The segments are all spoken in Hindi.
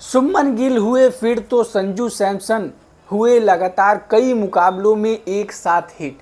शुभमन गिल हुए फिट तो संजू सैमसन हुए लगातार कई मुकाबलों में एक साथ हिट।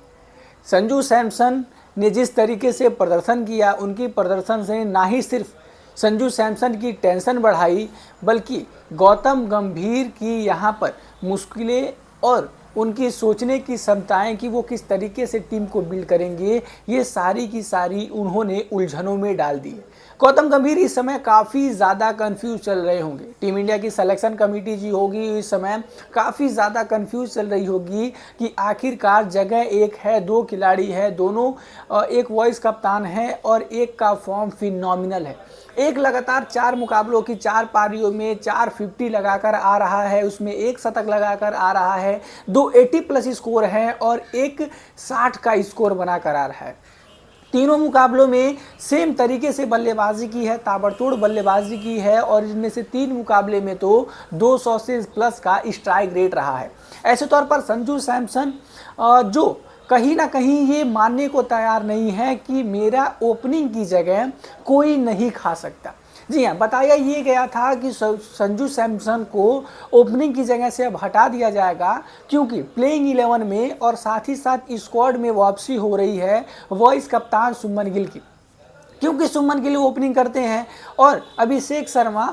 संजू सैमसन ने जिस तरीके से प्रदर्शन किया, उनकी प्रदर्शन से ना ही सिर्फ संजू सैमसन की टेंशन बढ़ाई, बल्कि गौतम गंभीर की यहाँ पर मुश्किलें और उनकी सोचने की क्षमताएं कि वो किस तरीके से टीम को बिल्ड करेंगे, ये सारी की सारी उन्होंने उलझनों में डाल दी। गौतम गंभीर इस समय काफ़ी ज़्यादा कंफ्यूज चल रहे होंगे। टीम इंडिया की सिलेक्शन कमेटी जी होगी इस समय काफ़ी ज़्यादा कंफ्यूज चल रही होगी कि आखिरकार जगह एक है, दो खिलाड़ी है, दोनों एक वाइस कप्तान है और एक का फॉर्म फिनोमिनल है। एक लगातार 4 मुकाबलों की 4 पारियों में 450 लगाकर आ रहा है, उसमें एक शतक लगाकर आ रहा है, 2 80+ स्कोर है और एक 60 का स्कोर बनाकर आ रहा है। तीनों मुकाबलों में सेम तरीके से बल्लेबाजी की है, ताबड़तोड़ बल्लेबाजी की है और इनमें से 3 मुकाबले में तो 200 से प्लस का स्ट्राइक रेट रहा है। ऐसे तौर पर संजू सैमसन जो कहीं ना कहीं ये मानने को तैयार नहीं है कि मेरा ओपनिंग की जगह कोई नहीं खा सकता। जी हाँ, बताया ये गया था कि संजू सैमसन को ओपनिंग की जगह से अब हटा दिया जाएगा, क्योंकि प्लेइंग 11 में और साथ ही साथ स्क्वाड में वापसी हो रही है वाइस कप्तान शुभमन गिल की, क्योंकि शुभमन गिल ओपनिंग करते हैं और अभिषेक शर्मा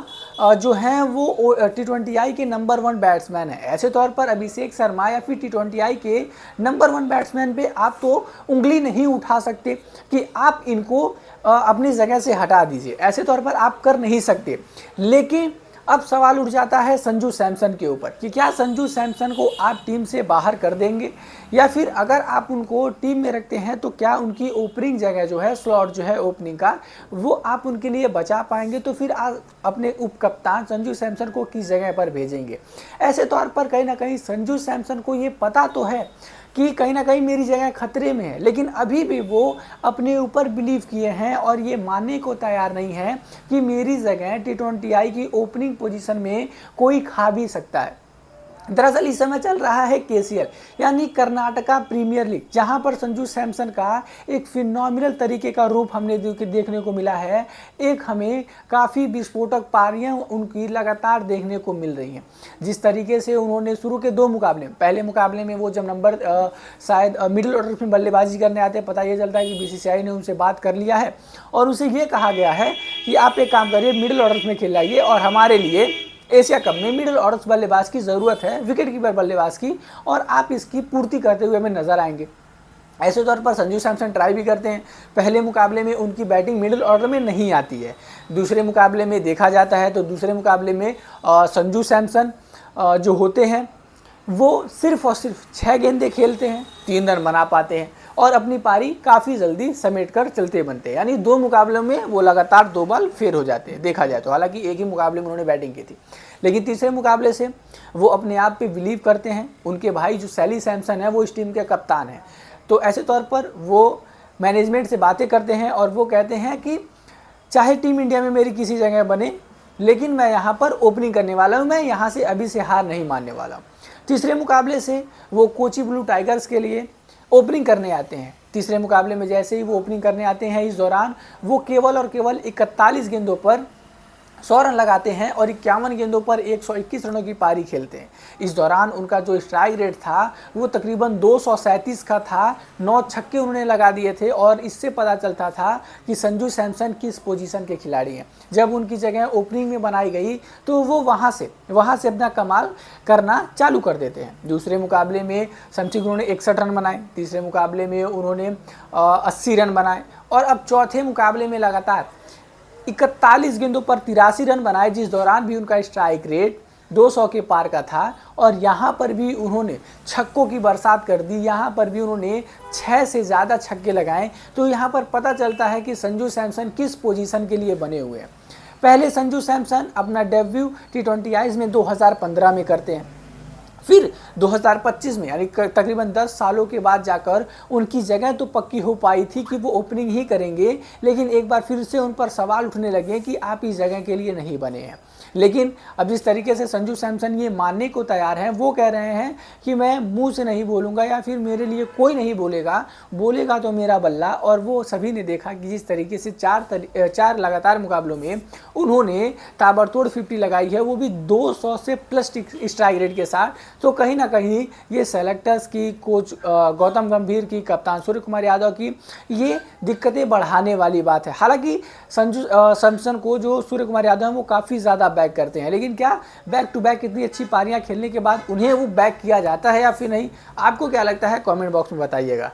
जो हैं वो T20I के नंबर 1 बैट्समैन है। ऐसे तौर पर अभिषेक शर्मा या फिर T20I के नंबर 1 बैट्समैन पे आप तो उंगली नहीं उठा सकते कि आप इनको अपनी जगह से हटा दीजिए। ऐसे तौर पर आप कर नहीं सकते। लेकिन अब सवाल उठ जाता है संजू सैमसन के ऊपर कि क्या संजू सैमसन को आप टीम से बाहर कर देंगे, या फिर अगर आप उनको टीम में रखते हैं तो क्या उनकी ओपनिंग जगह जो है, स्लॉट जो है ओपनिंग का, वो आप उनके लिए बचा पाएंगे, तो फिर आप अपने उप कप्तान संजू सैमसन को किस जगह पर भेजेंगे। ऐसे तौर पर कहीं ना कहीं संजू सैमसन को ये पता तो है कि कहीं ना कहीं मेरी जगह खतरे में है, लेकिन अभी भी वो अपने ऊपर बिलीव किए हैं और ये मानने को तैयार नहीं है कि मेरी जगह T20I की ओपनिंग पोजीशन में कोई खा भी सकता है। दरअसल इस समय चल रहा है KCL यानी कर्नाटका प्रीमियर लीग, जहां पर संजू सैमसन का एक फिनोमिनल तरीके का रूप हमने देखने को मिला है। एक हमें काफ़ी विस्फोटक पारियां उनकी लगातार देखने को मिल रही हैं। जिस तरीके से उन्होंने शुरू के 2 मुकाबले, पहले मुकाबले में वो जब नंबर शायद मिडिल ऑर्डर में बल्लेबाजी करने आते हैं, पता ये चलता है कि BCCI ने उनसे बात कर लिया है और उसे ये कहा गया है कि आप एक काम करिए, मिडिल ऑर्डर में खिलाइए और हमारे लिए एशिया कप में मिडिल ऑर्डर बल्लेबाज की ज़रूरत है, विकेट कीपर बल्लेबाज की, और आप इसकी पूर्ति करते हुए हमें नजर आएंगे। ऐसे तौर पर संजू सैमसन ट्राई भी करते हैं। पहले मुकाबले में उनकी बैटिंग मिडिल ऑर्डर में नहीं आती है, दूसरे मुकाबले में देखा जाता है तो दूसरे मुकाबले में संजू सैमसन जो होते हैं वो सिर्फ और सिर्फ 6 गेंदें खेलते हैं, 3 रन बना पाते हैं और अपनी पारी काफ़ी जल्दी समेट कर चलते बनते हैं। यानी 2 मुकाबलों में वो लगातार 2 बार फेल हो जाते हैं देखा जाए तो। हालांकि एक ही मुकाबले में उन्होंने बैटिंग की थी, लेकिन तीसरे मुकाबले से वो अपने आप पे बिलीव करते हैं। उनके भाई जो सैली सैमसन है वो इस टीम के कप्तान हैं, तो ऐसे तौर पर वो मैनेजमेंट से बातें करते हैं और वो कहते हैं कि चाहे टीम इंडिया में मेरी किसी जगह बने, लेकिन मैं यहाँ पर ओपनिंग करने वाला हूँ, मैं यहाँ से अभी से हार नहीं मानने वाला हूँ। तीसरे मुकाबले से वो कोची ब्लू टाइगर्स के लिए ओपनिंग करने आते हैं। तीसरे मुकाबले में जैसे ही वो ओपनिंग करने आते हैं, इस दौरान वो केवल और केवल 41 गेंदों पर 100 रन लगाते हैं और 51 गेंदों पर 121 रनों की पारी खेलते हैं। इस दौरान उनका जो स्ट्राइक रेट था वो तकरीबन 237 का था, 9 छक्के उन्होंने लगा दिए थे और इससे पता चलता था कि संजू सैमसन किस पोजीशन के खिलाड़ी हैं। जब उनकी जगह ओपनिंग में बनाई गई तो वो वहाँ से अपना कमाल करना चालू कर देते हैं। दूसरे मुकाबले में समथिंग उन्होंने 61 रन बनाए, तीसरे मुकाबले में उन्होंने 80 रन बनाए और अब चौथे मुकाबले में लगातार 41 गेंदों पर 83 रन बनाए, जिस दौरान भी उनका स्ट्राइक रेट 200 के पार का था और यहाँ पर भी उन्होंने छक्कों की बरसात कर दी। यहाँ पर भी उन्होंने 6 से ज़्यादा छक्के लगाए। तो यहाँ पर पता चलता है कि संजू सैमसन किस पोजीशन के लिए बने हुए हैं। पहले संजू सैमसन अपना डेब्यू T20I में 2015 में करते हैं, फिर 2025 में यानी तकरीबन 10 सालों के बाद जाकर उनकी जगह तो पक्की हो पाई थी कि वो ओपनिंग ही करेंगे, लेकिन एक बार फिर से उन पर सवाल उठने लगे कि आप इस जगह के लिए नहीं बने हैं। लेकिन अब जिस तरीके से संजू सैमसन ये मानने को तैयार हैं, वो कह रहे हैं कि मैं मुंह से नहीं बोलूँगा या फिर मेरे लिए कोई नहीं बोलेगा, बोलेगा तो मेरा बल्ला। और वो सभी ने देखा कि जिस तरीके से चार लगातार मुकाबलों में उन्होंने ताबड़तोड़ 50 लगाई है, वो भी 200 से प्लस स्ट्राइक रेट के साथ। तो कहीं ना कहीं ये सेलेक्टर्स की, कोच गौतम गंभीर की, कप्तान सूर्य कुमार यादव की ये दिक्कतें बढ़ाने वाली बात है। हालांकि संजू सैमसन को जो सूर्य कुमार यादव हैं वो काफ़ी ज़्यादा बैक करते हैं, लेकिन क्या बैक टू बैक इतनी अच्छी पारियां खेलने के बाद उन्हें वो बैक किया जाता है या फिर नहीं? आपको क्या लगता है? कमेंट बॉक्स में बताइएगा।